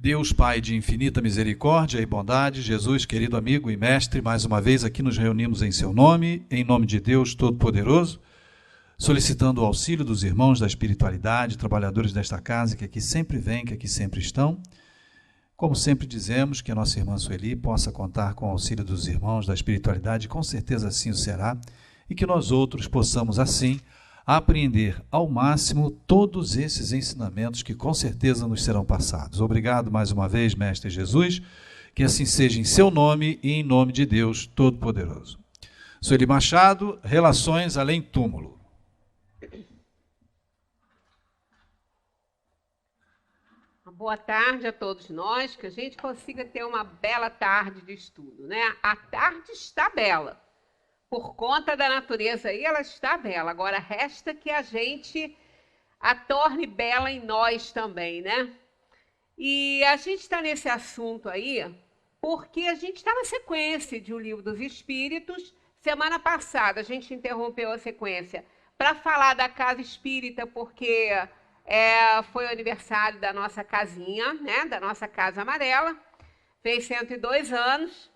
Deus Pai de infinita misericórdia e bondade, Jesus, querido amigo e mestre, mais uma vez aqui nos reunimos em seu nome, em nome de Deus Todo-Poderoso, solicitando o auxílio dos irmãos da espiritualidade, trabalhadores desta casa, que aqui sempre vêm, que aqui sempre estão. Como sempre dizemos, que a nossa irmã Sueli possa contar com o auxílio dos irmãos da espiritualidade, com certeza assim o será, e que nós outros possamos assim apreender ao máximo todos esses ensinamentos que com certeza nos serão passados. Obrigado mais uma vez, Mestre Jesus, que assim seja em seu nome e em nome de Deus Todo-Poderoso. Sueli Machado, Relações Além Túmulo. Boa tarde a todos nós, que a gente consiga ter uma bela tarde de estudo, né? A tarde está bela. Por conta da natureza aí, ela está bela. Agora, resta que a gente a torne bela em nós também, né? E a gente está nesse assunto aí porque a gente está na sequência de O Livro dos Espíritos. Semana passada a gente interrompeu a sequência para falar da Casa Espírita, porque foi o aniversário da nossa casinha, né? Da nossa Casa Amarela. Fez 102 anos.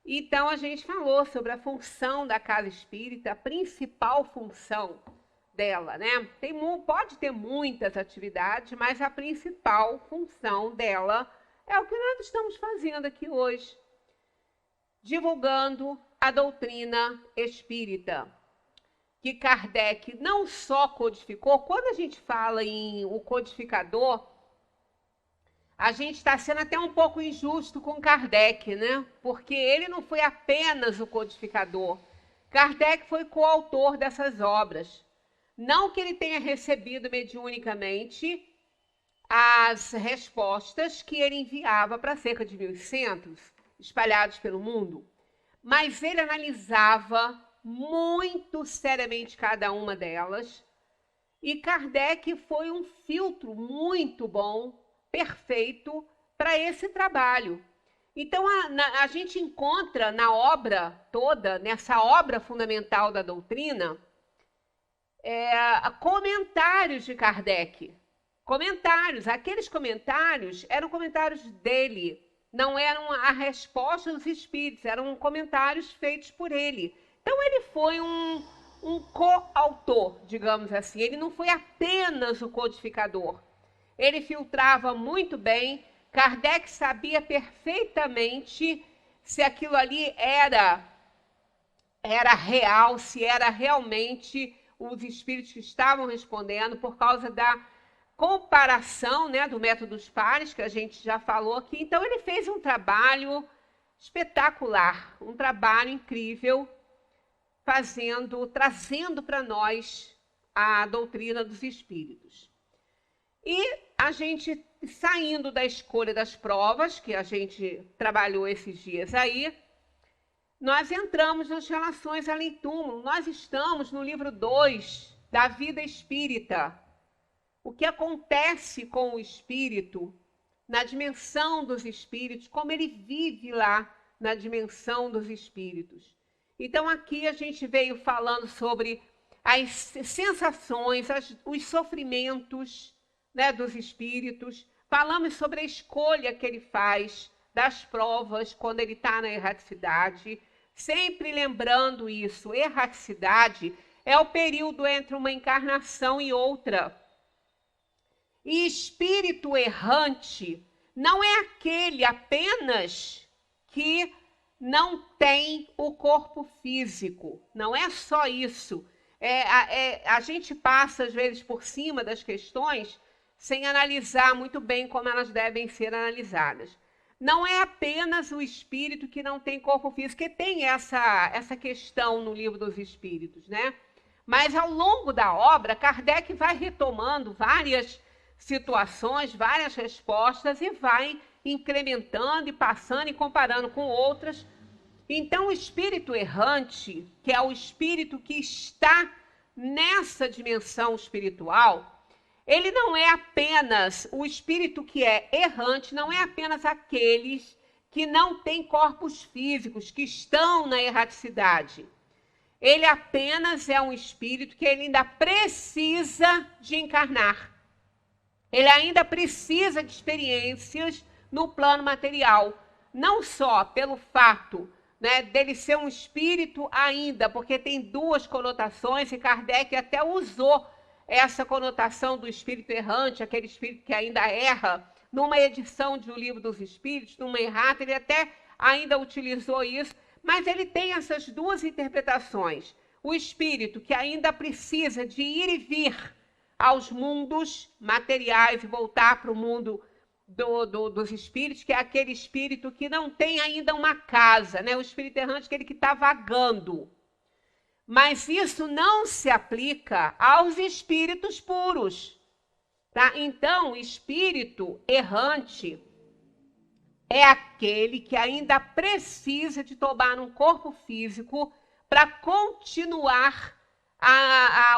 Então, a gente falou sobre a função da Casa Espírita, a principal função dela, né? Pode ter muitas atividades, mas a principal função dela é o que nós estamos fazendo aqui hoje, divulgando a doutrina espírita, que Kardec não só codificou. Quando a gente fala em o codificador, a gente está sendo até um pouco injusto com Kardec, né? Porque ele não foi apenas o codificador. Kardec foi coautor dessas obras. Não que ele tenha recebido mediunicamente as respostas que ele enviava para cerca de 1.100 espalhados pelo mundo, mas ele analisava muito seriamente cada uma delas, e Kardec foi um filtro muito bom, perfeito para esse trabalho. Então, a gente encontra na obra toda, nessa obra fundamental da doutrina, comentários de Kardec. Comentários. Aqueles comentários eram comentários dele, não eram a resposta dos espíritos, eram comentários feitos por ele. Então, ele foi um coautor, digamos assim. Ele não foi apenas o codificador. Ele filtrava muito bem. Kardec sabia perfeitamente se aquilo ali era real, se era realmente os espíritos que estavam respondendo, por causa da comparação, né, do método dos pares, que a gente já falou aqui. Então, ele fez um trabalho espetacular, um trabalho incrível, trazendo para nós a doutrina dos espíritos. E a gente, saindo da escolha das provas, que a gente trabalhou esses dias aí, nós entramos nas relações além túmulo. Nós estamos no livro 2 da vida espírita. O que acontece com o espírito na dimensão dos espíritos, como ele vive lá na dimensão dos espíritos. Então, aqui a gente veio falando sobre as sensações, os sofrimentos, né, dos espíritos. Falamos sobre a escolha que ele faz das provas quando ele está na erraticidade. Sempre lembrando isso, erraticidade é o período entre uma encarnação e outra. E espírito errante não é aquele apenas que não tem o corpo físico. Não é só isso. A gente passa, às vezes, por cima das questões sem analisar muito bem como elas devem ser analisadas. Não é apenas o espírito que não tem corpo físico, que tem essa questão no Livro dos Espíritos, né? Mas, ao longo da obra, Kardec vai retomando várias situações, várias respostas, e vai incrementando e passando e comparando com outras. Então, o espírito errante, que é o espírito que está nessa dimensão espiritual, ele não é apenas, o espírito que é errante, não é apenas aqueles que não têm corpos físicos, que estão na erraticidade. Ele apenas é um espírito que ele ainda precisa de encarnar. Ele ainda precisa de experiências no plano material. Não só pelo fato, né, dele ser um espírito ainda, porque tem duas conotações, e Kardec até usou essa conotação do espírito errante, aquele espírito que ainda erra, numa edição de O Livro dos Espíritos, numa errata, ele até ainda utilizou isso, mas ele tem essas duas interpretações. O espírito que ainda precisa de ir e vir aos mundos materiais e voltar para o mundo dos espíritos, que é aquele espírito que não tem ainda uma casa, né? O espírito errante, aquele que está vagando. Mas isso não se aplica aos espíritos puros. Tá? Então, o espírito errante é aquele que ainda precisa de tomar um corpo físico para continuar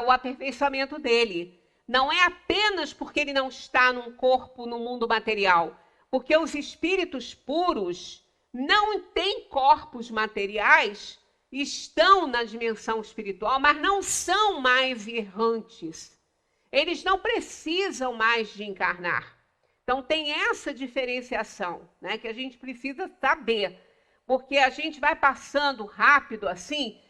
o aperfeiçoamento dele. Não é apenas porque ele não está num corpo no mundo material, porque os espíritos puros não têm corpos materiais, estão na dimensão espiritual, mas não são mais errantes. Eles não precisam mais de encarnar. Então tem essa diferenciação, né, que a gente precisa saber, porque a gente vai passando rápido assim.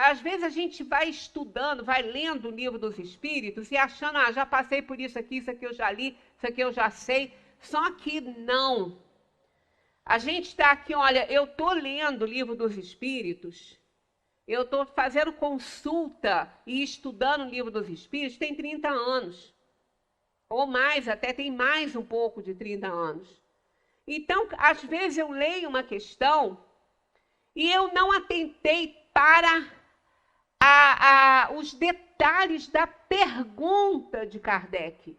Às vezes a gente vai estudando, vai lendo o Livro dos Espíritos e achando, já passei por isso aqui eu já li, isso aqui eu já sei. Só que não. A gente está aqui, olha, eu estou lendo o Livro dos Espíritos, eu estou fazendo consulta e estudando o Livro dos Espíritos, tem 30 anos. Ou mais, até tem mais um pouco de 30 anos. Então, às vezes eu leio uma questão e eu não atentei para os detalhes da pergunta de Kardec,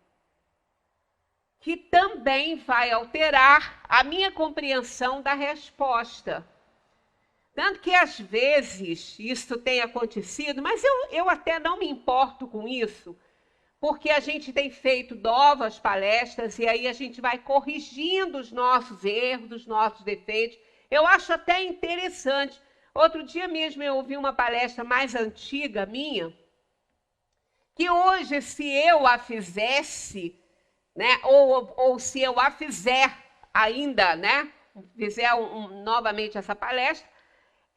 que também vai alterar a minha compreensão da resposta. Tanto que, às vezes, isso tem acontecido, mas eu até não me importo com isso, porque a gente tem feito novas palestras e aí a gente vai corrigindo os nossos erros, os nossos defeitos. Eu acho até interessante. Outro dia mesmo eu ouvi uma palestra mais antiga minha, que hoje, se eu a fizesse, né, ou se eu a fizer ainda, né, fizer novamente essa palestra,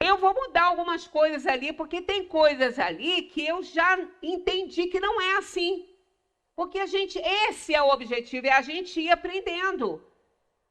eu vou mudar algumas coisas ali, porque tem coisas ali que eu já entendi que não é assim. Porque esse é o objetivo, é a gente ir aprendendo.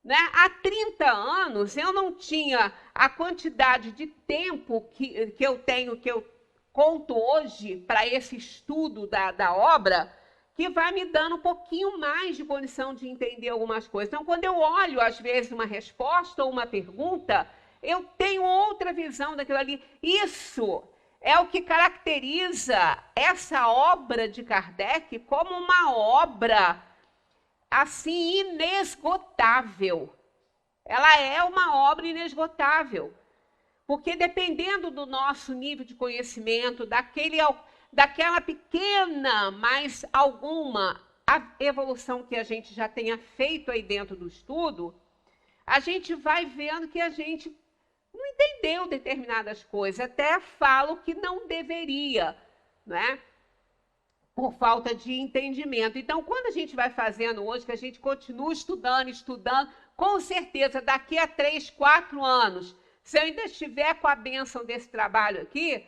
Né? Há 30 anos eu não tinha a quantidade de tempo que eu tenho, que eu conto hoje para esse estudo da obra, que vai me dando um pouquinho mais de condição de entender algumas coisas. Então, quando eu olho, às vezes, uma resposta ou uma pergunta, eu tenho outra visão daquilo ali. Isso é o que caracteriza essa obra de Kardec como uma obra assim inesgotável. Ela é uma obra inesgotável, porque dependendo do nosso nível de conhecimento, daquela pequena, mas alguma evolução que a gente já tenha feito aí dentro do estudo, a gente vai vendo que a gente não entendeu determinadas coisas, até falo que não deveria, né? Por falta de entendimento. Então, quando a gente vai fazendo hoje, que a gente continua estudando, com certeza, daqui a 3, 4 anos, se eu ainda estiver com a bênção desse trabalho aqui,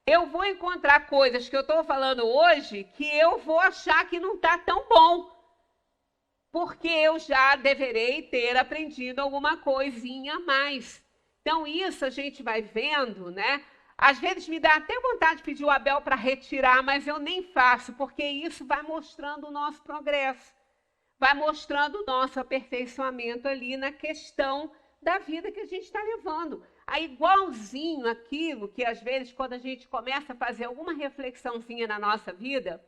eu vou encontrar coisas que eu estou falando hoje que eu vou achar que não está tão bom, porque eu já deverei ter aprendido alguma coisinha a mais. Então, isso a gente vai vendo, né? Às vezes me dá até vontade de pedir o Abel para retirar, mas eu nem faço, porque isso vai mostrando o nosso progresso, vai mostrando o nosso aperfeiçoamento ali na questão da vida que a gente está levando. Aí, igualzinho aquilo que, às vezes, quando a gente começa a fazer alguma reflexãozinha na nossa vida,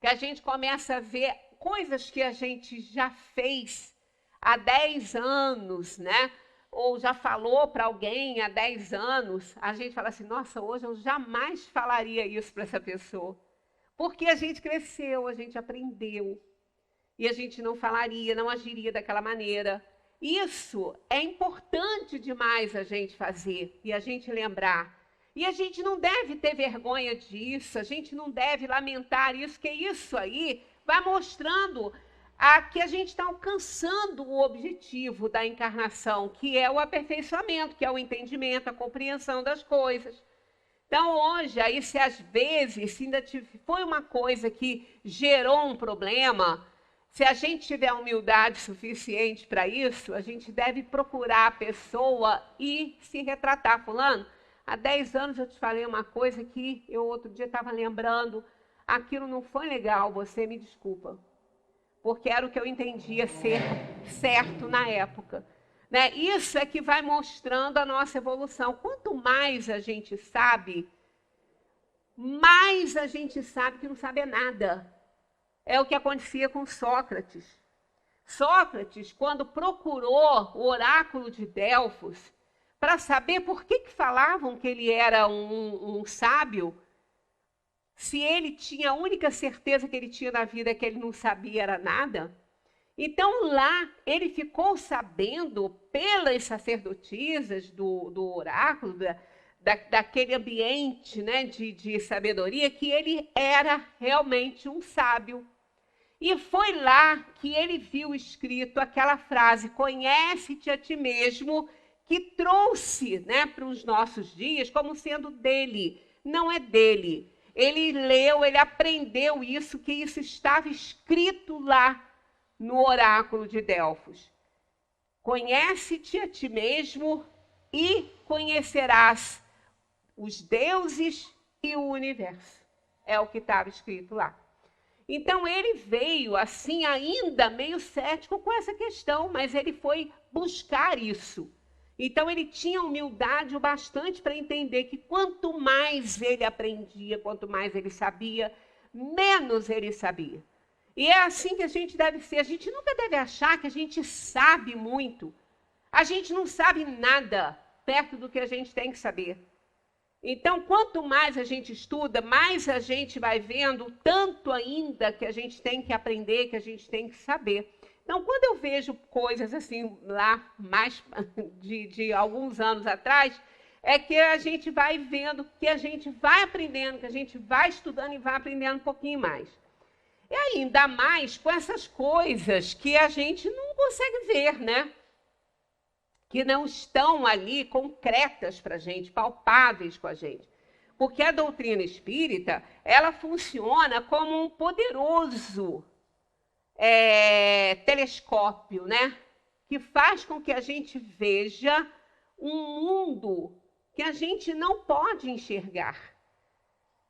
que a gente começa a ver coisas que a gente já fez há 10 anos, né? Ou já falou para alguém há 10 anos, a gente fala assim, nossa, hoje eu jamais falaria isso para essa pessoa. Porque a gente cresceu, a gente aprendeu. E a gente não falaria, não agiria daquela maneira. Isso é importante demais a gente fazer e a gente lembrar. E a gente não deve ter vergonha disso, a gente não deve lamentar isso, porque isso aí vai mostrando que a gente está alcançando o objetivo da encarnação, que é o aperfeiçoamento, que é o entendimento, a compreensão das coisas. Então, hoje, aí, se às vezes se ainda foi uma coisa que gerou um problema, se a gente tiver humildade suficiente para isso, a gente deve procurar a pessoa e se retratar. Fulano, há 10 anos eu te falei uma coisa que eu outro dia estava lembrando, aquilo não foi legal, você me desculpa. Porque era o que eu entendia ser certo na época. Né? Isso é que vai mostrando a nossa evolução. Quanto mais a gente sabe, mais a gente sabe que não sabe nada. É o que acontecia com Sócrates. Sócrates, quando procurou o oráculo de Delfos para saber por que falavam que ele era um sábio, se ele tinha a única certeza que ele tinha na vida é que ele não sabia era nada. Então lá ele ficou sabendo pelas sacerdotisas do oráculo, daquele ambiente, né, de sabedoria, que ele era realmente um sábio. E foi lá que ele viu escrito aquela frase, conhece-te a ti mesmo, que trouxe, né, para os nossos dias como sendo dele. Não é dele. Ele leu, ele aprendeu isso, que isso estava escrito lá no oráculo de Delfos. Conhece-te a ti mesmo e conhecerás os deuses e o universo. É o que estava escrito lá. Então, ele veio, assim, ainda meio cético com essa questão, mas ele foi buscar isso. Então, ele tinha humildade o bastante para entender que quanto mais ele aprendia, quanto mais ele sabia, menos ele sabia. E é assim que a gente deve ser. A gente nunca deve achar que a gente sabe muito. A gente não sabe nada perto do que a gente tem que saber. Então, quanto mais a gente estuda, mais a gente vai vendo tanto ainda que a gente tem que aprender, que a gente tem que saber. Então, quando eu vejo coisas assim, lá mais de alguns anos atrás, é que a gente vai vendo, que a gente vai aprendendo, que a gente vai estudando e vai aprendendo um pouquinho mais. E ainda mais com essas coisas que a gente não consegue ver, né? Que não estão ali concretas para a gente, palpáveis com a gente. Porque a doutrina espírita, ela funciona como um poderoso telescópio, né? Que faz com que a gente veja um mundo que a gente não pode enxergar.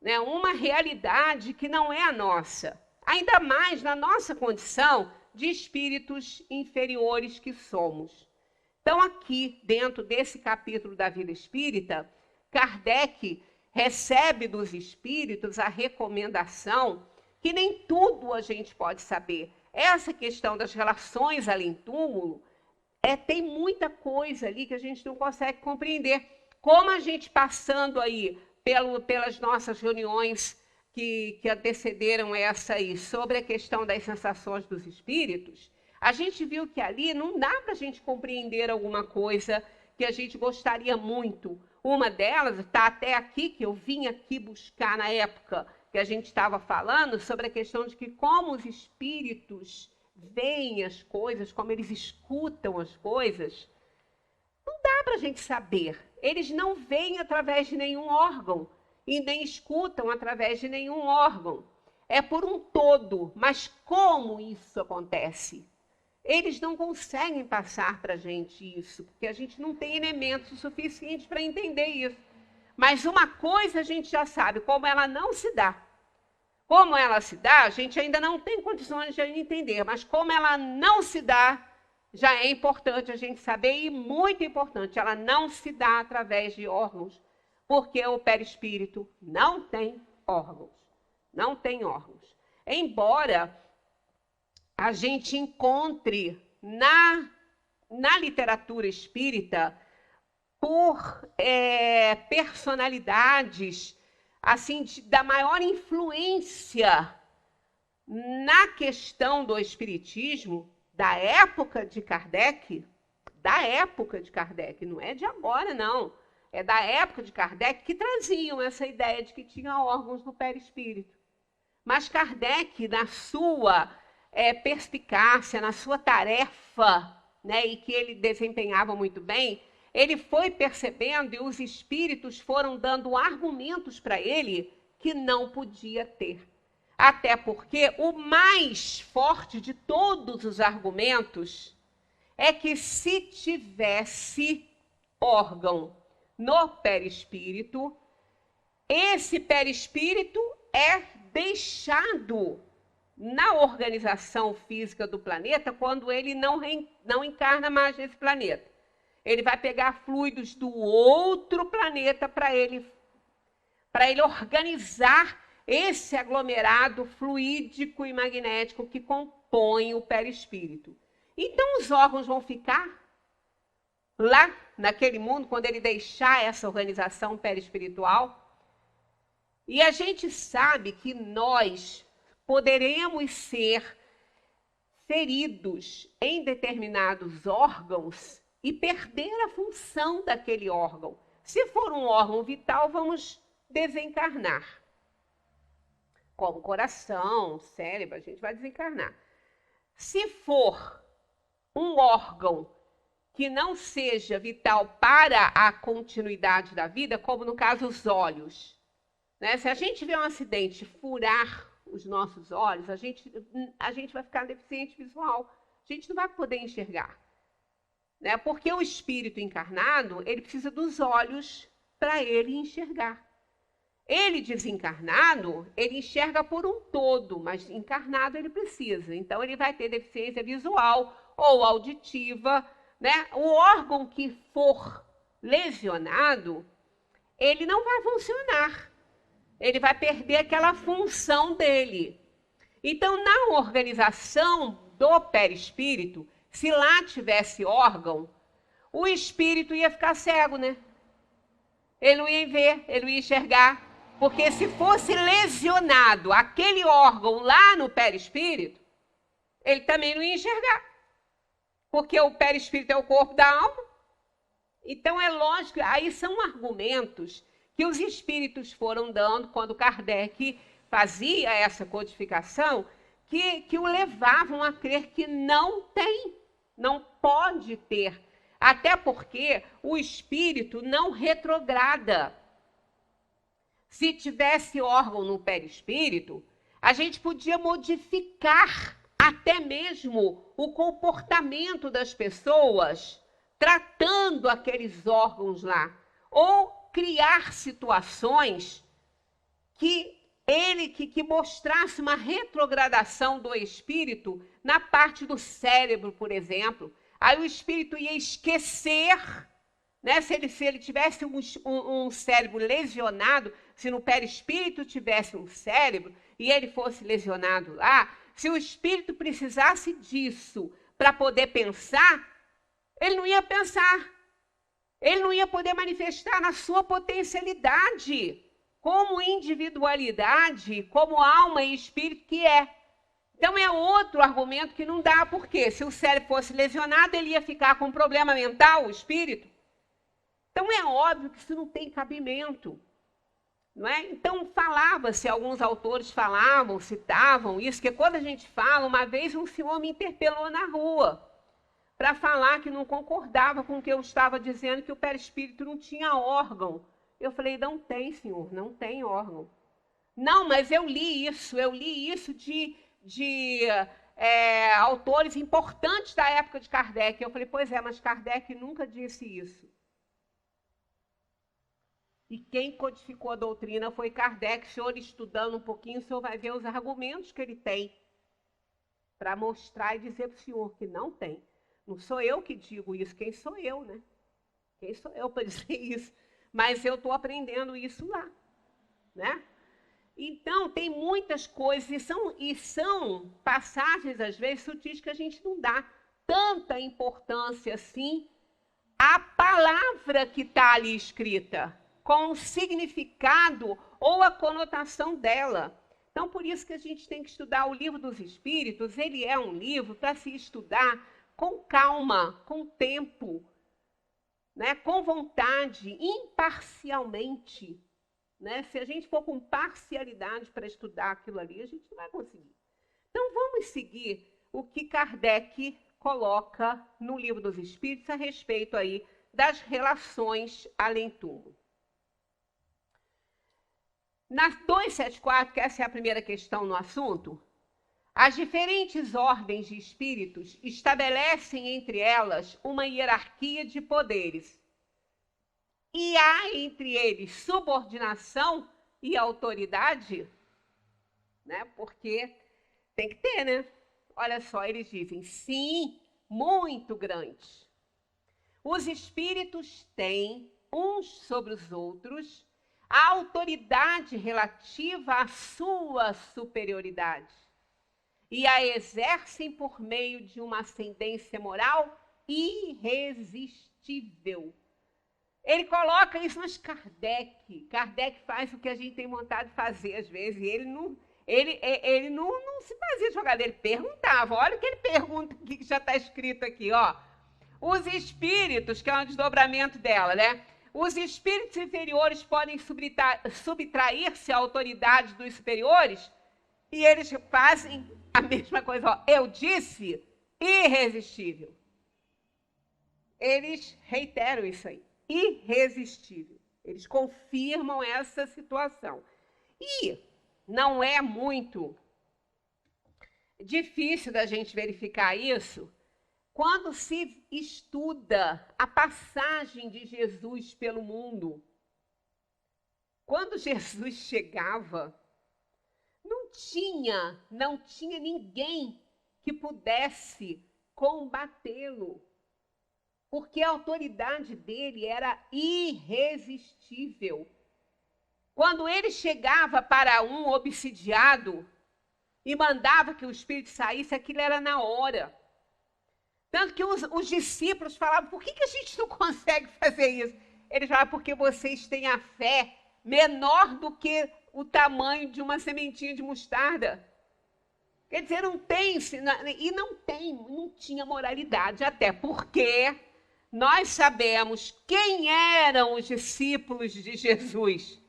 Né? Uma realidade que não é a nossa. Ainda mais na nossa condição de espíritos inferiores que somos. Então, aqui, dentro desse capítulo da vida espírita, Kardec recebe dos espíritos a recomendação que nem tudo a gente pode saber. Essa questão das relações além-túmulo, tem muita coisa ali que a gente não consegue compreender. Como a gente passando aí pelas nossas reuniões que antecederam essa aí, sobre a questão das sensações dos espíritos, a gente viu que ali não dá para a gente compreender alguma coisa que a gente gostaria muito. Uma delas está até aqui, que eu vim aqui buscar na época que a gente estava falando, sobre a questão de que como os espíritos veem as coisas, como eles escutam as coisas, não dá para a gente saber. Eles não veem através de nenhum órgão e nem escutam através de nenhum órgão. É por um todo. Mas como isso acontece? Eles não conseguem passar para a gente isso, porque a gente não tem elementos suficientes para entender isso. Mas uma coisa a gente já sabe, como ela não se dá. Como ela se dá, a gente ainda não tem condições de entender, mas como ela não se dá, já é importante a gente saber, e muito importante, ela não se dá através de órgãos, porque o perispírito não tem órgãos. Não tem órgãos. Embora a gente encontre na literatura espírita por personalidades assim da maior influência na questão do espiritismo da época de Kardec, não é de agora não, é da época de Kardec, que traziam essa ideia de que tinha órgãos no perispírito. Mas Kardec, na sua perspicácia, na sua tarefa, né, e que ele desempenhava muito bem, ele foi percebendo e os espíritos foram dando argumentos para ele que não podia ter. Até porque o mais forte de todos os argumentos é que se tivesse órgão no perispírito, esse perispírito é deixado na organização física do planeta quando ele não encarna mais nesse planeta. Ele vai pegar fluidos do outro planeta para ele organizar esse aglomerado fluídico e magnético que compõe o perispírito. Então, os órgãos vão ficar lá, naquele mundo, quando ele deixar essa organização perispiritual. E a gente sabe que nós poderemos ser feridos em determinados órgãos e perder a função daquele órgão. Se for um órgão vital, vamos desencarnar. Como coração, cérebro, a gente vai desencarnar. Se for um órgão que não seja vital para a continuidade da vida, como no caso os olhos, né? Se a gente vê um acidente furar os nossos olhos, a gente vai ficar deficiente visual. A gente não vai poder enxergar. Né? Porque o espírito encarnado, ele precisa dos olhos para ele enxergar. Ele desencarnado, ele enxerga por um todo, mas encarnado ele precisa. Então, ele vai ter deficiência visual ou auditiva, né? O órgão que for lesionado, ele não vai funcionar. Ele vai perder aquela função dele. Então, na organização do perispírito, se lá tivesse órgão, o espírito ia ficar cego, né? Ele não ia ver, ele não ia enxergar. Porque se fosse lesionado aquele órgão lá no perispírito, ele também não ia enxergar. Porque o perispírito é o corpo da alma. Então é lógico, aí são argumentos que os espíritos foram dando quando Kardec fazia essa codificação, que o levavam a crer que não tem, não pode ter. Até porque o espírito não retrograda. Se tivesse órgão no perispírito, a gente podia modificar até mesmo o comportamento das pessoas, tratando aqueles órgãos lá, ou criar situações que mostrasse uma retrogradação do espírito na parte do cérebro, por exemplo. Aí o espírito ia esquecer, né? Se ele tivesse um cérebro lesionado, se no perispírito tivesse um cérebro e ele fosse lesionado lá, se o espírito precisasse disso para poder pensar, ele não ia pensar. Ele não ia poder manifestar na sua potencialidade, como individualidade, como alma e espírito que é. Então é outro argumento que não dá, porque se o cérebro fosse lesionado, ele ia ficar com problema mental, o espírito. Então é óbvio que isso não tem cabimento. Não é? Então falava-se, alguns autores falavam, citavam isso, que quando a gente fala, uma vez um senhor me interpelou na rua para falar que não concordava com o que eu estava dizendo, que o perispírito não tinha órgão. Eu falei, não tem, senhor, não tem órgão. Não, mas eu li isso de autores importantes da época de Kardec. Eu falei, pois é, mas Kardec nunca disse isso. E quem codificou a doutrina foi Kardec. O senhor estudando um pouquinho, o senhor vai ver os argumentos que ele tem para mostrar e dizer para o senhor que não tem. Não sou eu que digo isso, quem sou eu, né? Quem sou eu para dizer isso? Mas eu estou aprendendo isso lá, né? Então, tem muitas coisas, e são passagens, às vezes, sutis, que a gente não dá tanta importância assim à palavra que está ali escrita, com o significado ou a conotação dela. Então, por isso que a gente tem que estudar o Livro dos Espíritos. Ele é um livro para se estudar com calma, com tempo, né? Com vontade, imparcialmente. né? Se a gente for com parcialidade para estudar aquilo ali, a gente não vai conseguir. Então, vamos seguir o que Kardec coloca no Livro dos Espíritos a respeito aí das relações além-túmulo. Na 274, que essa é a primeira questão no assunto, as diferentes ordens de espíritos estabelecem entre elas uma hierarquia de poderes. E há entre eles subordinação e autoridade, né? Porque tem que ter, né? Olha só, eles dizem, sim, muito grande. Os espíritos têm, uns sobre os outros, a autoridade relativa à sua superioridade e a exercem por meio de uma ascendência moral irresistível. Ele coloca isso, mas Kardec faz o que a gente tem vontade de fazer às vezes, e ele não se fazia jogar, ele perguntava. Olha o que ele pergunta, o que já está escrito aqui, ó. Os espíritos, que é um desdobramento dela, né? Os espíritos inferiores podem subtrair-se à autoridade dos superiores, e eles fazem a mesma coisa, ó. Eu disse irresistível. Eles reiteram isso aí. Irresistível. Eles confirmam essa situação. E não é muito difícil da gente verificar isso quando se estuda a passagem de Jesus pelo mundo. Quando Jesus chegava, não tinha ninguém que pudesse combatê-lo, porque a autoridade dele era irresistível. Quando ele chegava para um obsidiado e mandava que o espírito saísse, aquilo era na hora. Tanto que os discípulos falavam, por que a gente não consegue fazer isso? Eles falavam, porque vocês têm a fé menor do que o tamanho de uma sementinha de mostarda. Quer dizer, não tinha moralidade, até porque nós sabemos quem eram os discípulos de Jesus.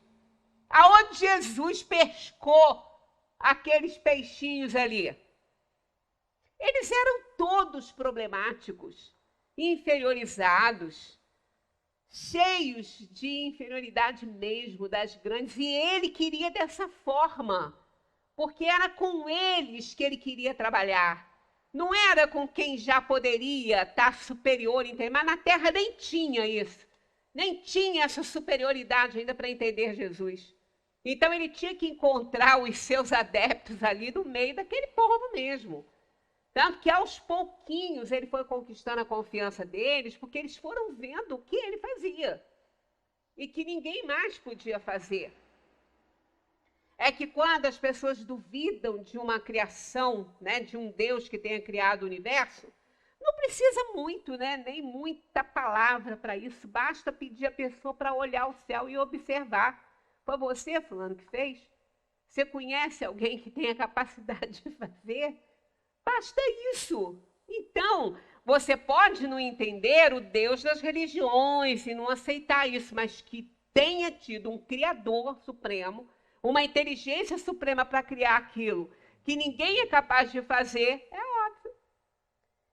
Aonde Jesus pescou aqueles peixinhos ali? Eles eram todos problemáticos, inferiorizados, cheios de inferioridade mesmo das grandes, e ele queria dessa forma, porque era com eles que ele queria trabalhar. Não era com quem já poderia estar superior, mas na Terra nem tinha isso, nem tinha essa superioridade ainda para entender Jesus. Então ele tinha que encontrar os seus adeptos ali no meio daquele povo mesmo. Tanto que aos pouquinhos ele foi conquistando a confiança deles, porque eles foram vendo o que ele fazia e que ninguém mais podia fazer. É que quando as pessoas duvidam de uma criação, né, de um Deus que tenha criado o universo, não precisa muito, né, nem muita palavra para isso, basta pedir a pessoa para olhar o céu e observar. Foi você, fulano, que fez? Você conhece alguém que tenha capacidade de fazer? Basta isso. Então, você pode não entender o Deus das religiões e não aceitar isso, mas que tenha tido um Criador supremo, uma inteligência suprema para criar aquilo que ninguém é capaz de fazer, é óbvio.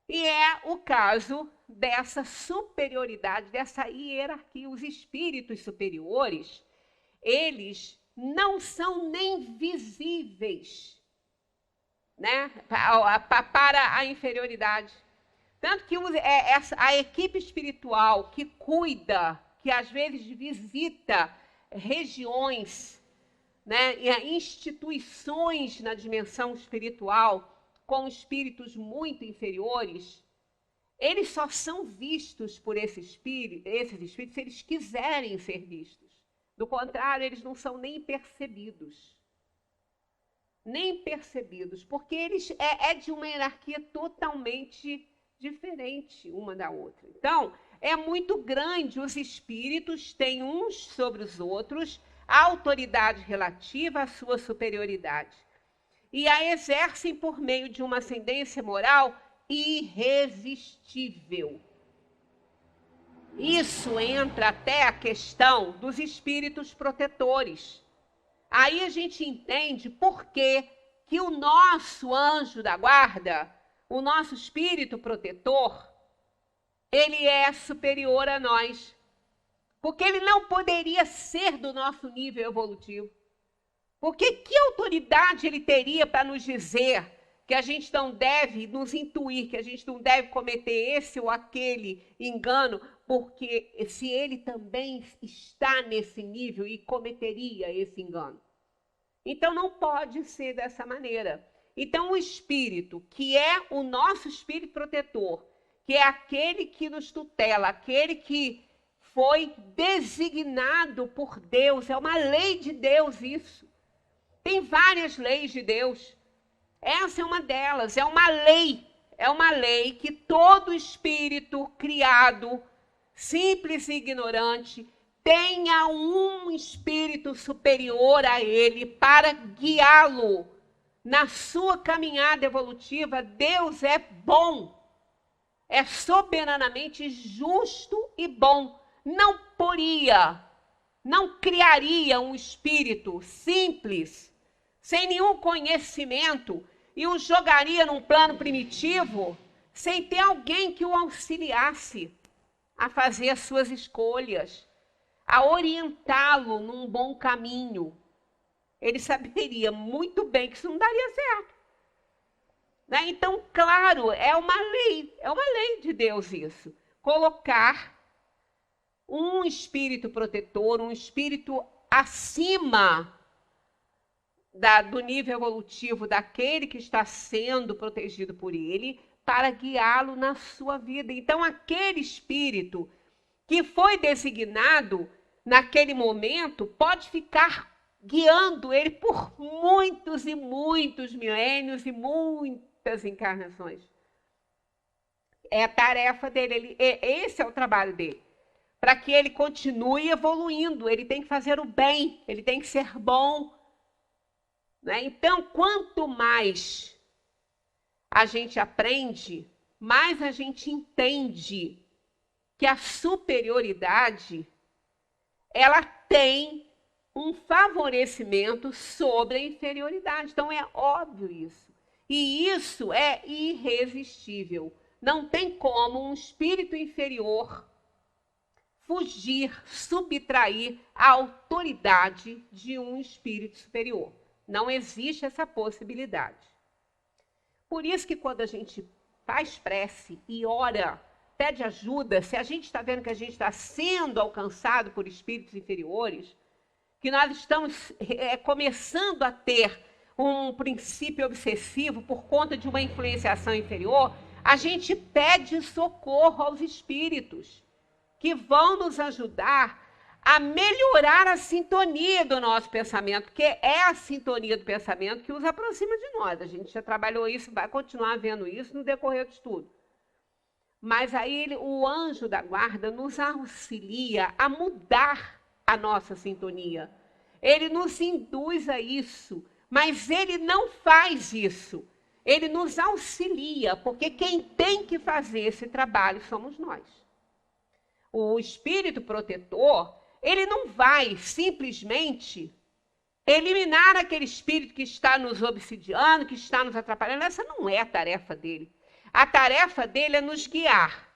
E é o caso dessa superioridade, dessa hierarquia. Os espíritos superiores, eles não são nem visíveis, né, para a inferioridade. Tanto que a equipe espiritual que cuida, que às vezes visita regiões, né, e instituições na dimensão espiritual com espíritos muito inferiores, eles só são vistos por esses espíritos se eles quiserem ser vistos. Do contrário, eles não são nem percebidos. Nem percebidos, porque eles é de uma hierarquia totalmente diferente uma da outra. Então, é muito grande, os espíritos têm uns sobre os outros a autoridade relativa à sua superioridade e a exercem por meio de uma ascendência moral irresistível. Isso entra até a questão dos espíritos protetores. Aí a gente entende por que o nosso anjo da guarda, o nosso espírito protetor, ele é superior a nós. Porque ele não poderia ser do nosso nível evolutivo. Porque que autoridade ele teria para nos dizer que a gente não deve nos intuir, que a gente não deve cometer esse ou aquele engano, porque se ele também está nesse nível e cometeria esse engano. Então não pode ser dessa maneira. Então o espírito, que é o nosso espírito protetor, que é aquele que nos tutela, aquele que foi designado por Deus, é uma lei de Deus isso. Tem várias leis de Deus. Essa é uma delas, é uma lei que todo espírito criado, simples e ignorante, tenha um espírito superior a ele para guiá-lo na sua caminhada evolutiva. Deus é bom, é soberanamente justo e bom. Não criaria um espírito simples, sem nenhum conhecimento, e o jogaria num plano primitivo, sem ter alguém que o auxiliasse a fazer as suas escolhas, a orientá-lo num bom caminho. Ele saberia muito bem que isso não daria certo. Né? Então, claro, é uma lei de Deus isso. Colocar um espírito protetor, um espírito acima do nível evolutivo daquele que está sendo protegido por ele, para guiá-lo na sua vida. Então, aquele espírito que foi designado naquele momento pode ficar guiando ele por muitos e muitos milênios e muitas encarnações. É a tarefa dele, esse é o trabalho dele. Para que ele continue evoluindo, ele tem que fazer o bem, ele tem que ser bom. Né? Então, quanto mais a gente aprende, mais a gente entende que a superioridade, ela tem um favorecimento sobre a inferioridade. Então, é óbvio isso. E isso é irresistível. Não tem como um espírito inferior fugir, subtrair a autoridade de um espírito superior. Não existe essa possibilidade. Por isso que quando a gente faz prece e ora, pede ajuda, se a gente está vendo que a gente está sendo alcançado por espíritos inferiores, que nós estamos começando a ter um princípio obsessivo por conta de uma influenciação inferior, a gente pede socorro aos espíritos que vão nos ajudar a melhorar a sintonia do nosso pensamento, porque é a sintonia do pensamento que os aproxima de nós. A gente já trabalhou isso, vai continuar vendo isso no decorrer do estudo. Mas aí o anjo da guarda nos auxilia a mudar a nossa sintonia. Ele nos induz a isso, mas ele não faz isso. Ele nos auxilia, porque quem tem que fazer esse trabalho somos nós. O espírito protetor, ele não vai simplesmente eliminar aquele espírito que está nos obsidiando, que está nos atrapalhando. Essa não é a tarefa dele. A tarefa dele é nos guiar,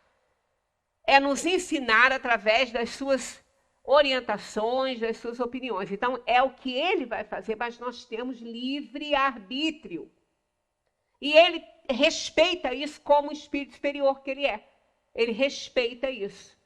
é nos ensinar através das suas orientações, das suas opiniões. Então, é o que ele vai fazer, mas nós temos livre arbítrio. E ele respeita isso como o espírito superior que ele é. Ele respeita isso.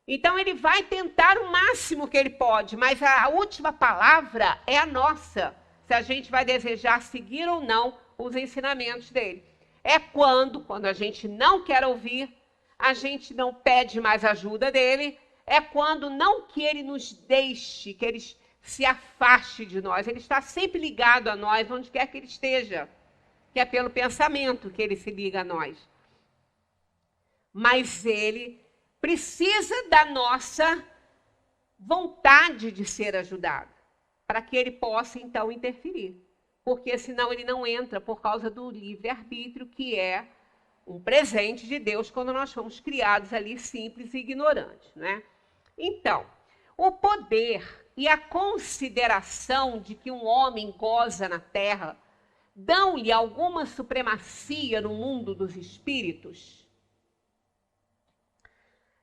Então, ele vai tentar o máximo que ele pode, mas a última palavra é a nossa, se a gente vai desejar seguir ou não os ensinamentos dele. É quando a gente não quer ouvir, a gente não pede mais ajuda dele, é quando não que ele nos deixe, que ele se afaste de nós. Ele está sempre ligado a nós, onde quer que ele esteja, que é pelo pensamento que ele se liga a nós. Mas ele precisa da nossa vontade de ser ajudado, para que ele possa, então, interferir. Porque senão ele não entra por causa do livre-arbítrio, que é um presente de Deus quando nós fomos criados ali simples e ignorantes, né? Então, o poder e a consideração de que um homem goza na terra dão-lhe alguma supremacia no mundo dos espíritos?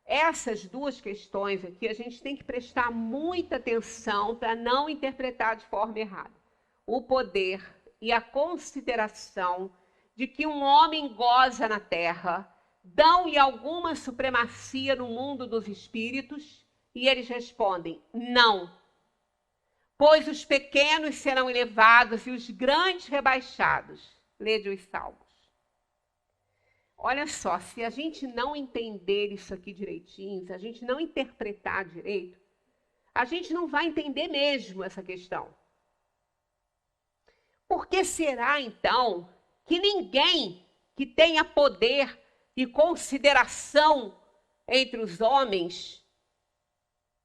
Essas duas questões aqui a gente tem que prestar muita atenção para não interpretar de forma errada. O poder e a consideração de que um homem goza na terra dão-lhe alguma supremacia no mundo dos espíritos? E eles respondem, não. Pois os pequenos serão elevados e os grandes rebaixados. Lede os Salmos. Olha só, se a gente não entender isso aqui direitinho, se a gente não interpretar direito, a gente não vai entender mesmo essa questão. Por que será, então, que ninguém que tenha poder e consideração entre os homens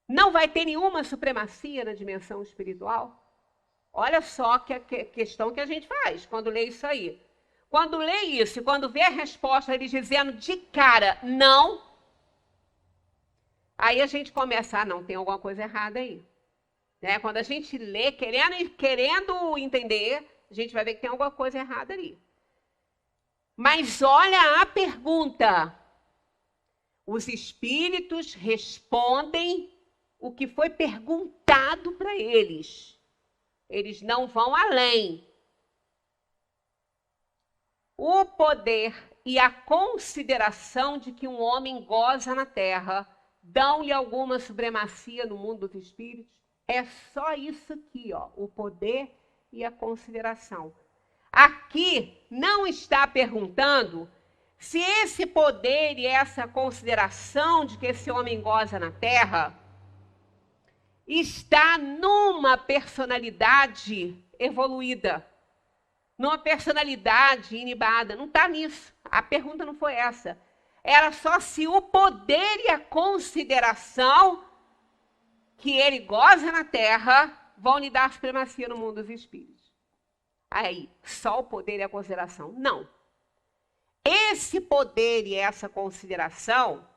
não vai ter nenhuma supremacia na dimensão espiritual? Olha só que a questão que a gente faz quando lê isso aí. Quando lê isso e quando vê a resposta, eles dizendo de cara, não, aí a gente começa, não, tem alguma coisa errada aí. Né? Quando a gente lê, querendo entender, a gente vai ver que tem alguma coisa errada ali. Mas olha a pergunta. Os espíritos respondem o que foi perguntado para eles. Eles não vão além. O poder e a consideração de que um homem goza na terra dão-lhe alguma supremacia no mundo dos espíritos? É só isso aqui, ó, o poder e a consideração. Aqui não está perguntando se esse poder e essa consideração de que esse homem goza na terra está numa personalidade evoluída, numa personalidade inibada. Não está nisso. A pergunta não foi essa. Era só se o poder e a consideração que ele goza na terra vão lhe dar supremacia no mundo dos espíritos. Aí, só o poder e a consideração? Não. Esse poder e essa consideração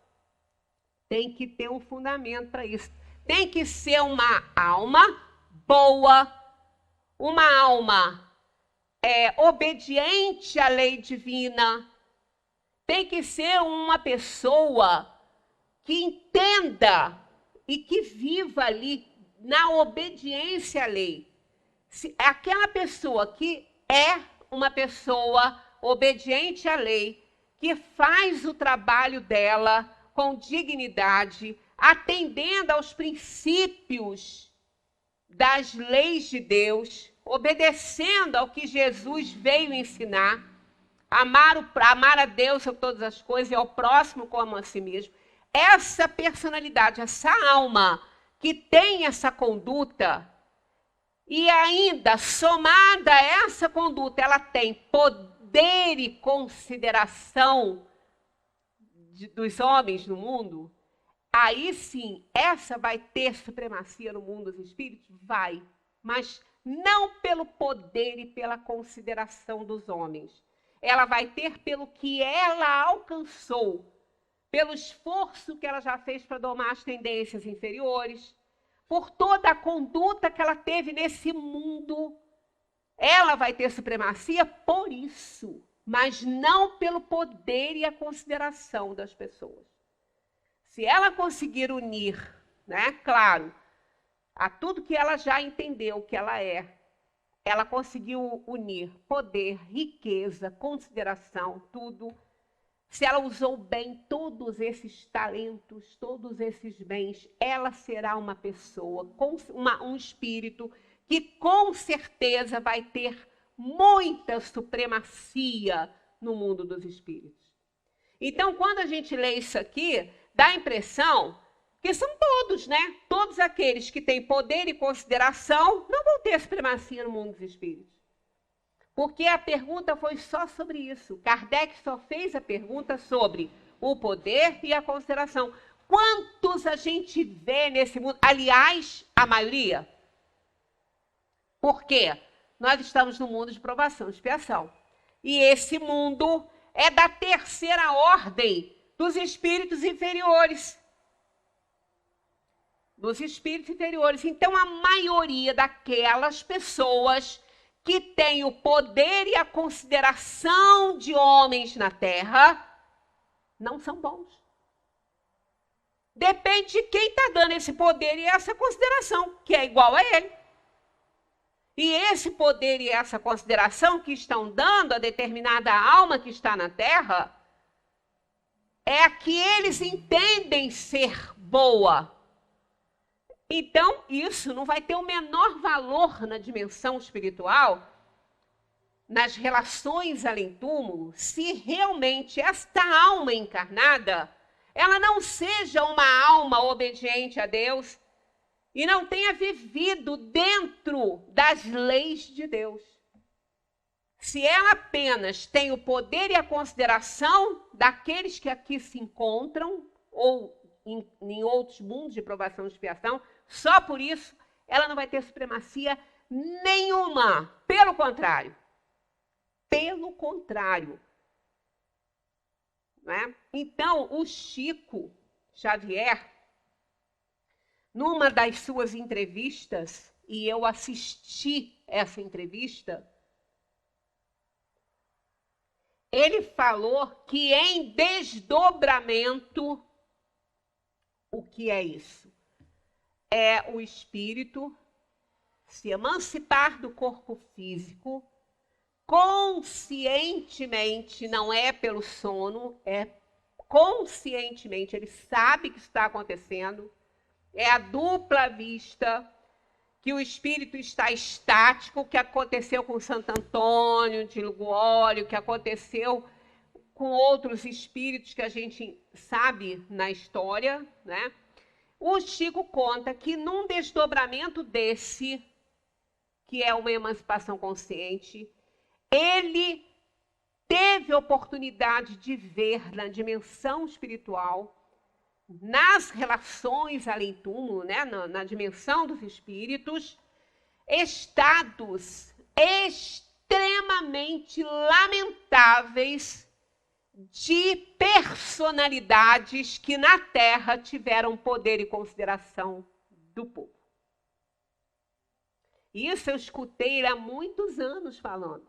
tem que ter um fundamento para isso. Tem que ser uma alma boa, uma alma obediente à lei divina. Tem que ser uma pessoa que entenda e que viva ali na obediência à lei. Aquela pessoa que é uma pessoa obediente à lei, que faz o trabalho dela com dignidade, atendendo aos princípios das leis de Deus, obedecendo ao que Jesus veio ensinar, amar a Deus sobre todas as coisas e ao próximo como a si mesmo. Essa personalidade, essa alma que tem essa conduta, e ainda, somada a essa conduta, ela tem poder e consideração dos homens no mundo, aí sim, essa vai ter supremacia no mundo dos espíritos? Vai, mas não pelo poder e pela consideração dos homens. Ela vai ter pelo que ela alcançou, pelo esforço que ela já fez para domar as tendências inferiores, por toda a conduta que ela teve nesse mundo. Ela vai ter supremacia por isso, mas não pelo poder e a consideração das pessoas. Se ela conseguir unir, né, claro, a tudo que ela já entendeu que ela conseguiu unir poder, riqueza, consideração, tudo. Se ela usou bem todos esses talentos, todos esses bens, ela será uma pessoa, um espírito que com certeza vai ter muita supremacia no mundo dos espíritos. Então, quando a gente lê isso aqui, dá a impressão que são todos, né? Todos aqueles que têm poder e consideração não vão ter supremacia no mundo dos espíritos. Porque a pergunta foi só sobre isso. Kardec só fez a pergunta sobre o poder e a consideração. Quantos a gente vê nesse mundo? Aliás, a maioria. Por quê? Nós estamos no mundo de provação e expiação. E esse mundo é da terceira ordem dos espíritos inferiores. Dos espíritos inferiores. Então, a maioria daquelas pessoas que têm o poder e a consideração de homens na Terra não são bons. Depende de quem está dando esse poder e essa consideração, que é igual a ele. E esse poder e essa consideração que estão dando a determinada alma que está na Terra é a que eles entendem ser boa. Então, isso não vai ter o menor valor na dimensão espiritual, nas relações além-túmulo, se realmente esta alma encarnada, ela não seja uma alma obediente a Deus e não tenha vivido dentro das leis de Deus. Se ela apenas tem o poder e a consideração daqueles que aqui se encontram, ou em outros mundos de provação e expiação, só por isso ela não vai ter supremacia nenhuma. Pelo contrário. Pelo contrário. Né? Então, o Chico Xavier, numa das suas entrevistas, e eu assisti essa entrevista, ele falou que em desdobramento, o que é isso? É o espírito se emancipar do corpo físico, conscientemente, não é pelo sono, é conscientemente, ele sabe que está acontecendo, é a dupla vista, que o espírito está estático, que aconteceu com Santo Antônio de Liguório, que aconteceu com outros espíritos que a gente sabe na história, né? O Chico conta que num desdobramento desse, que é uma emancipação consciente, ele teve a oportunidade de ver na dimensão espiritual, nas relações além-túmulo, né, na dimensão dos espíritos, estados extremamente lamentáveis de personalidades que na Terra tiveram poder e consideração do povo. Isso eu escutei ele há muitos anos falando.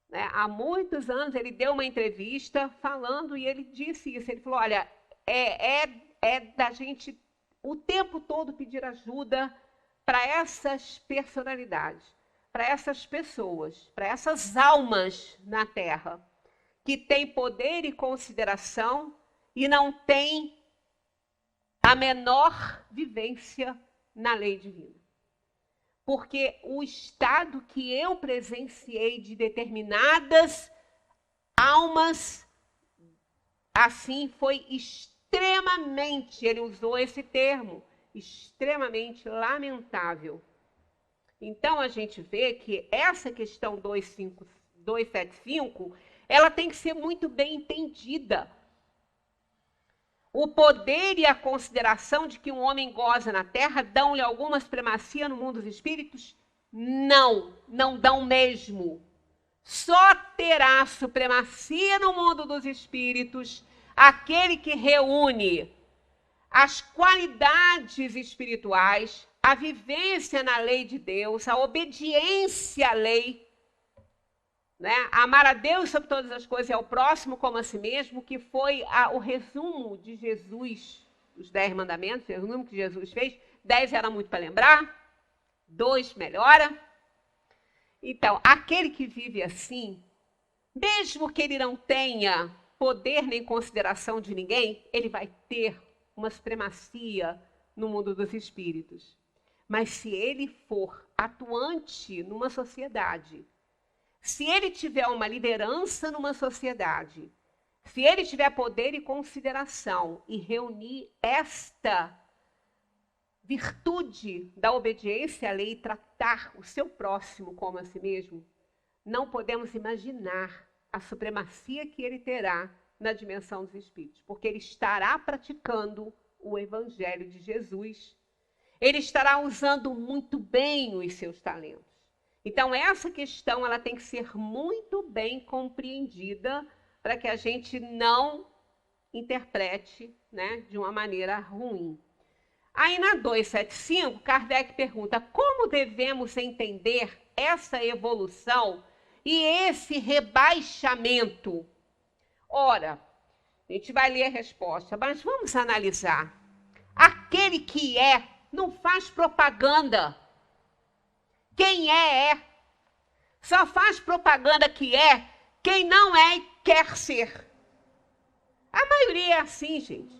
Né? Há muitos anos ele deu uma entrevista falando e ele disse isso. Ele falou, olha, é da gente o tempo todo pedir ajuda para essas personalidades, para essas pessoas, para essas almas na Terra, que têm poder e consideração e não têm a menor vivência na lei divina. Porque o estado que eu presenciei de determinadas almas, assim, foi extremamente, ele usou esse termo, extremamente lamentável. Então, a gente vê que essa questão 275, ela tem que ser muito bem entendida. O poder e a consideração de que um homem goza na Terra dão-lhe alguma supremacia no mundo dos espíritos? Não, não dão mesmo. Só terá supremacia no mundo dos espíritos aquele que reúne as qualidades espirituais, a vivência na lei de Deus, a obediência à lei, né? Amar a Deus sobre todas as coisas e ao próximo como a si mesmo, que foi o resumo de Jesus, os 10 mandamentos, o resumo que Jesus fez. 10 era muito para lembrar, 2 melhora. Então, aquele que vive assim, mesmo que ele não tenha poder nem consideração de ninguém, ele vai ter uma supremacia no mundo dos espíritos. Mas se ele for atuante numa sociedade, se ele tiver uma liderança numa sociedade, se ele tiver poder e consideração e reunir esta virtude da obediência à lei e tratar o seu próximo como a si mesmo, não podemos imaginar a supremacia que ele terá na dimensão dos espíritos, porque ele estará praticando o evangelho de Jesus, ele estará usando muito bem os seus talentos. Então, essa questão ela tem que ser muito bem compreendida para que a gente não interprete, né, de uma maneira ruim. Aí na 275, Kardec pergunta: como devemos entender essa evolução e esse rebaixamento? Ora, a gente vai ler a resposta, mas vamos analisar. Aquele que é, não faz propaganda. Quem é. Só faz propaganda que é quem não é e quer ser. A maioria é assim, gente.